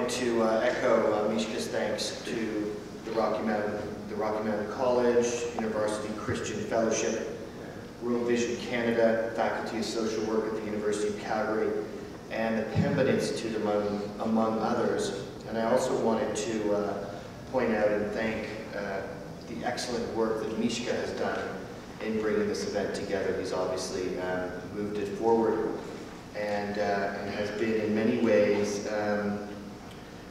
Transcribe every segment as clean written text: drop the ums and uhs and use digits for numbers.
wanted to echo Mishka's thanks to the Rocky Mountain College, University Christian Fellowship, World Vision Canada, Faculty of Social Work at the University of Calgary, and the Pembina Institute, among others. And I also wanted to point out and thank the excellent work that Mishka has done in bringing this event together. He's obviously moved it forward and has been in many ways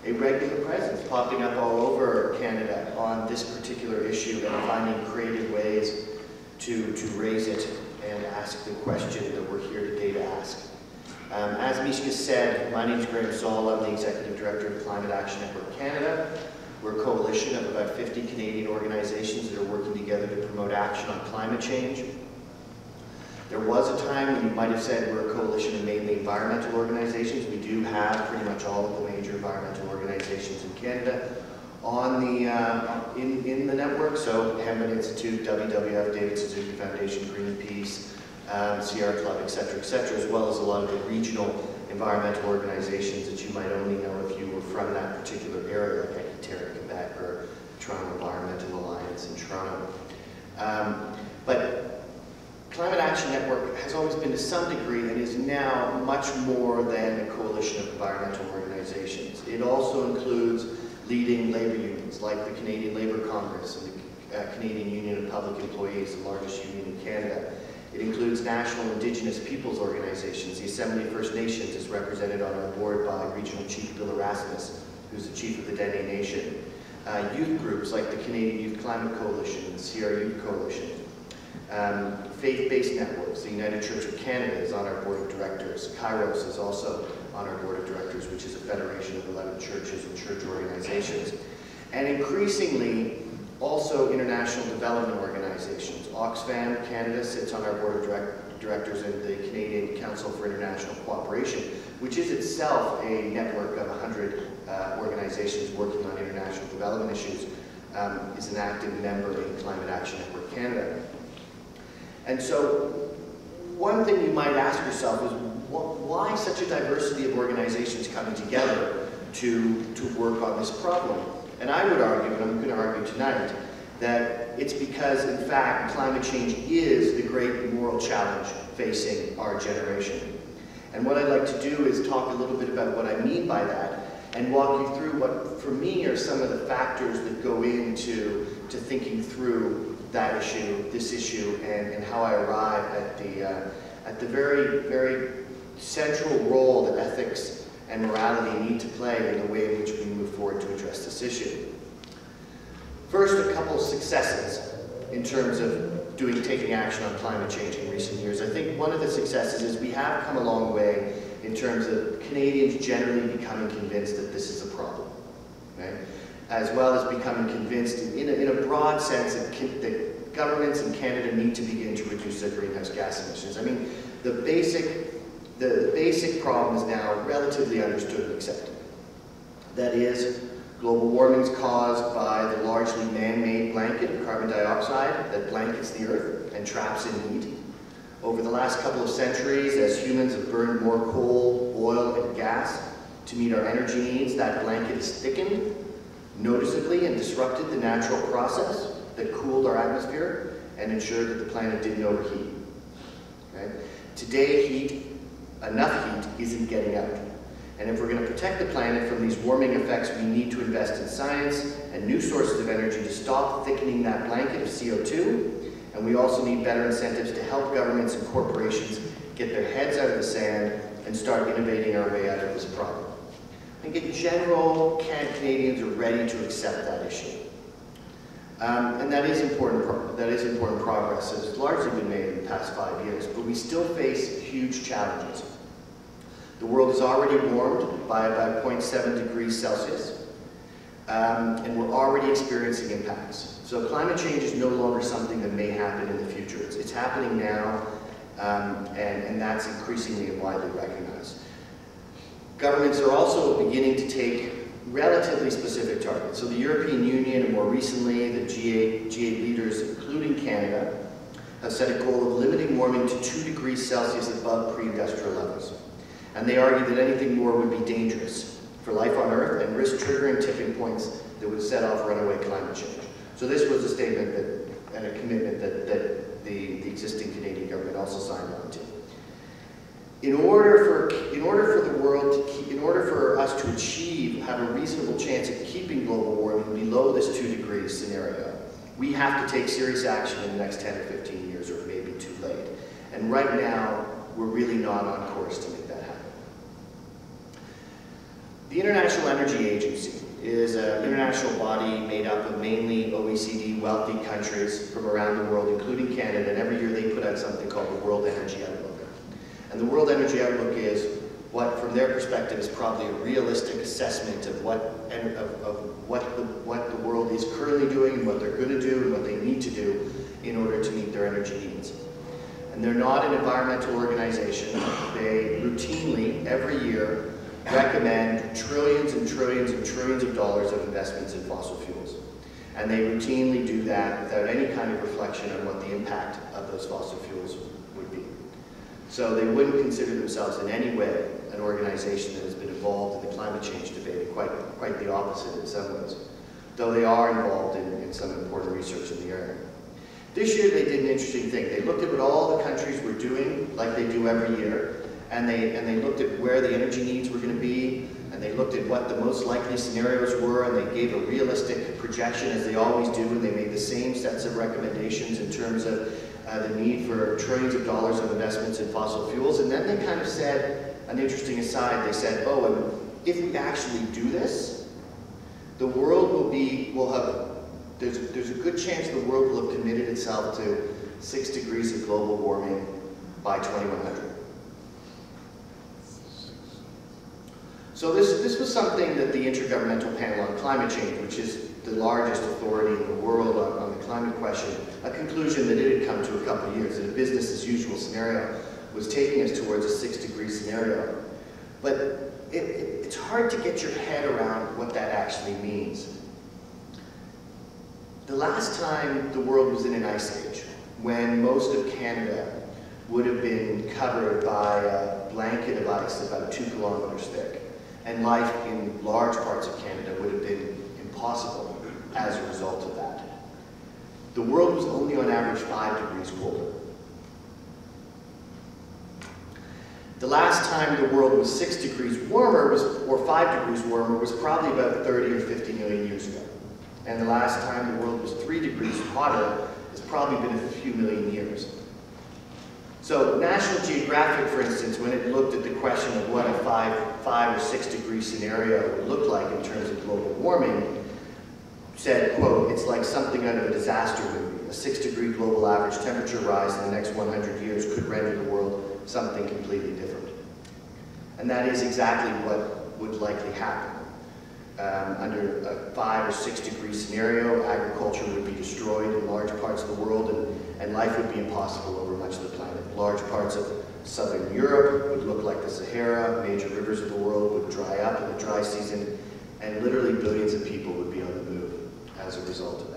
a regular presence, popping up all over Canada on this particular issue and finding creative ways to raise it and ask the question that we're here today to ask. As Mishka said, my name is Saul. I'm the Executive Director of Climate Action Network Canada. We're a coalition of about 50 Canadian organizations that are working together to promote action on climate change. There was a time when you might have said we're a coalition of mainly environmental organizations. We do have pretty much all of the major environmental organizations in Canada on the in the network. So Pembina Institute, WWF, David Suzuki Foundation, Greenpeace, Sierra Club, etc., as well as a lot of the regional environmental organizations that you might only know if you were from that particular area, like Terra Quebec or Toronto Environmental Alliance in Toronto. But Climate Action Network has always been to some degree and is now much more than a coalition of environmental organizations. It also includes leading labor unions like the Canadian Labour Congress and the Canadian Union of Public Employees, the largest union in Canada. It includes national Indigenous peoples organizations. The Assembly of First Nations is represented on our board by Regional Chief Bill Erasmus, who's the chief of the Dene Nation. Youth groups like the Canadian Youth Climate Coalition, the Sierra Youth Coalition. Faith-based networks, the United Church of Canada is on our board of directors. Kairos is also on our board of directors, which is a federation of 11 churches and church organizations. And increasingly, also international development organizations. Oxfam Canada sits on our board of directors in the Canadian Council for International Cooperation, which is itself a network of 100 organizations working on international development issues, is an active member in Climate Action Network Canada. And so, one thing you might ask yourself is, why such a diversity of organizations coming together to work on this problem? And I would argue, and I'm going to argue tonight, that it's because, in fact, climate change is the great moral challenge facing our generation. And what I'd like to do is talk a little bit about what I mean by that, and walk you through what, for me, are some of the factors that go into thinking through that issue, this issue, and how I arrive at the very, very central role that ethics and morality need to play in the way in which we move forward to address this issue. First, a couple successes in terms of taking action on climate change in recent years. I think one of the successes is we have come a long way in terms of Canadians generally becoming convinced that this is a problem, okay? As well as becoming convinced in a broad sense that governments in Canada need to begin to reduce their greenhouse gas emissions. I mean, the basic problem is now relatively understood and accepted. That is, global warming is caused by the largely man-made blanket of carbon dioxide that blankets the Earth and traps in heat. Over the last couple of centuries, as humans have burned more coal, oil, and gas to meet our energy needs, that blanket has thickened noticeably and disrupted the natural process that cooled our atmosphere and ensured that the planet didn't overheat. Okay? Today, enough heat isn't getting out. And if we're going to protect the planet from these warming effects, we need to invest in science and new sources of energy to stop thickening that blanket of CO2. And we also need better incentives to help governments and corporations get their heads out of the sand and start innovating our way out of this problem. I think in general, Canadians are ready to accept that issue. And that is important progress that has largely been made in the past 5 years, but we still face huge challenges. The world is already warmed by about 0.7 degrees Celsius, and we're already experiencing impacts. So climate change is no longer something that may happen in the future. It's happening now, and that's increasingly and widely recognized. Governments are also beginning to take relatively specific targets. So the European Union, and more recently the G8 leaders, including Canada, have set a goal of limiting warming to 2 degrees Celsius above pre-industrial levels. And they argue that anything more would be dangerous for life on Earth and risk triggering tipping points that would set off runaway climate change. So this was a statement and a commitment that the existing Canadian government also signed on to. In order for us to have a reasonable chance of keeping global warming below this 2 degrees scenario, we have to take serious action in the next 10 or 15 years, or it may be too late. And right now, we're really not on course to make that happen. The International Energy Agency is an international body made up of mainly OECD wealthy countries from around the world, including Canada, and every year they put out something called the World Energy Outlook. And the World Energy Outlook is what, from their perspective, is probably a realistic assessment of what the world is currently doing and what they're going to do and what they need to do in order to meet their energy needs. And they're not an environmental organization. They routinely, every year, recommend trillions and trillions and trillions of dollars of investments in fossil fuels. And they routinely do that without any kind of reflection on what the impact of those fossil fuels would be. So they wouldn't consider themselves in any way an organization that has been involved in the climate change debate, quite the opposite in some ways, though they are involved in some important research in the area. This year they did an interesting thing. They looked at what all the countries were doing, like they do every year, and they looked at where the energy needs were going to be, and they looked at what the most likely scenarios were, and they gave a realistic projection, as they always do, and they made the same sets of recommendations in terms of the need for trillions of dollars of investments in fossil fuels. And then they kind of said, an interesting aside, they said, oh, and if we actually do this, the world there's a good chance the world will have committed itself to 6 degrees of global warming by 2100. So this was something that the Intergovernmental Panel on Climate Change, which is the largest authority in the world on the climate question, a conclusion that it had come to a couple of years, that a business as usual scenario was taking us towards a 6 degree scenario. But it's hard to get your head around what that actually means. The last time the world was in an ice age, when most of Canada would have been covered by a blanket of ice about 2 kilometers thick, and life in large parts of Canada would have been impossible as a result of that. The world was only on average 5 degrees colder. The last time the world was 6 degrees warmer, or 5 degrees warmer, was probably about 30 or 50 million years ago. And the last time the world was 3 degrees hotter has probably been a few million years. So National Geographic, for instance, when it looked at the question of what a 5 or 6 degree scenario would look like in terms of global warming, said, quote, it's like something out of a disaster movie. A 6 degree global average temperature rise in the next 100 years could render the world something completely different. And that is exactly what would likely happen. Under a 5 or 6 degree scenario, agriculture would be destroyed in large parts of the world, and life would be impossible over much of the planet. Large parts of southern Europe would look like the Sahara, major rivers of the world would dry up in the dry season, and literally billions of people would be on the move as a result of that.